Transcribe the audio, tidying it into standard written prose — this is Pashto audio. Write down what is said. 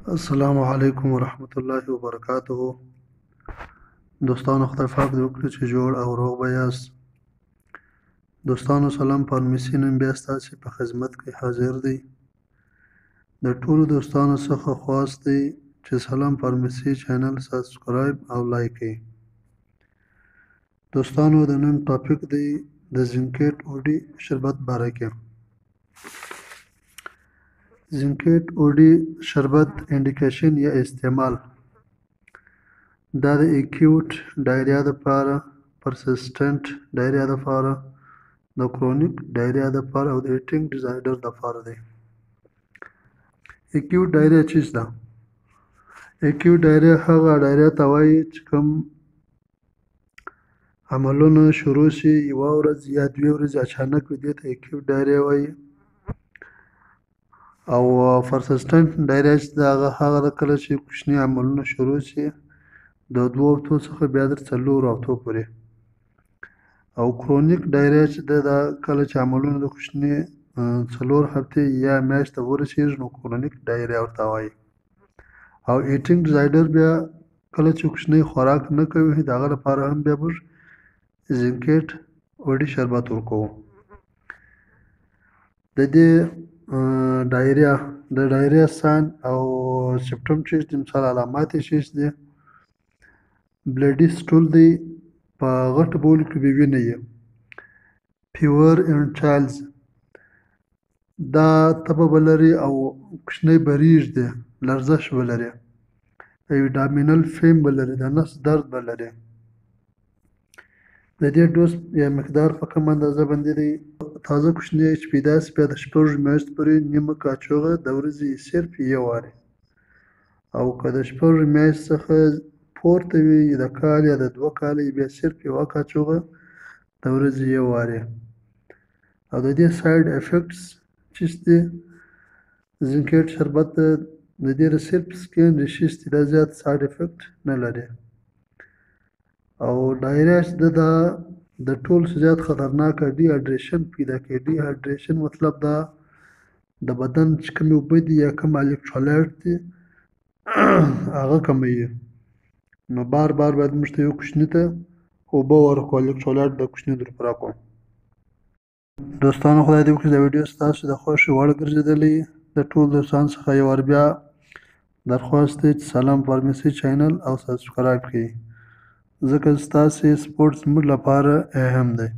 السلام علیکم ورحمت الله وبرکاته. دوستانو خدای پاک دې وکړي چې جوړ او روغ به یاست. دوستانو سلام، فارمیسي نن بیا ستاسې په خدمت کې حاضر دی. د ټولو دوستانو څخه خواست دی چې سلام فارمیسي چینل سبسکرایب او لایک کړئ. دوستانو د نن ټاپک دی د زینکیټ اوډي شربت باره کې. زینکیټ اوډي شربت انډیکیشن یا استعمال دا د اکیوټ ډایریا دپاره، پرسسټنټ ډایریا دپاره، د کرونیک ډایریا دپاره او د ایټینګ ډیزارډر دپاره دی. اکیوټ ډایریا څه ده؟ اکیوټ ډایریا هغه ډایریا ته وایي چې کوم عملونه شروع شي یوه ورځ یا دوې ورځې اچانک وي، دې ته اکیوټ ډایریا وایي. او پرسسټنټ ډایریا چې ده هغه ده کله چې کوچني عملونه شروع شي د 2 هفتو څخه بیا تر 4 هفتو پورې. او کرونیک ډایریا چې ده دا کله چې عملونه د کوچني 4 هفتې یا میاشت ته ورسېږي نو کرونیک ډایریا ورته وایي. او ایټینګ ډیزارډر بیا کله چې کوچنی خوراک نه کوي د هغه لپاره هم بیا موږ زینکیټ اوډي شربت ورکوو. د دې ډایریا د ډایریا ساین او سمپټم چې دي، مثال علامات یې څه دي؟ بلډي سټول دی، په غټ بول کې بې وینه یي، فیور ان چایلډز دا تبه به لري او کوچنی به ریږ دی، لرزش به لري، ابډامینل فیم به لري، د نس درد به لري. د دې ډوز یا مقدار په کم اندازه باندې دی. تازه کوچنی چې پیدا سي بیا د 6 میاشتو پورې نیمه کاچوغه د ورځې صرف یو وارې، او که د 6 میاشتو څخه پورته وي د کال یا د 2 کاله بیا صرف یوه کاچوغه د ورځې یو وارې. او د دې ساید افیکټس چې دي زینکیټ شربت د دې صرف سکین ریشز دي، دا زیات ساید افیکټ نه لري. او ډایریا چې ده دا د ټولو څه زیات خطرناکه ډي هایډریشن پیدا کوي. ډي هایډریشن مطلب دا د بدن چې کومې اوبه دي یا کوم الکترولایټ دي هغه کموي. نو بار بار باید موږ ته یو کوچني ته اوبه ورکړو، الکترولایټ د کوچني د لپاره راکړو. دوستانو خدای دې وکړي دا ویډیو ستاسو د خوښې وړ ګرځېدلی. د ټولو دوستانو څخه یو وار بیا درخواست دی چې سلام فارمیسي چینل او سبسکرایب کړئ، ځکه ستاسې سپورټ زموږ لپاره اهم دی.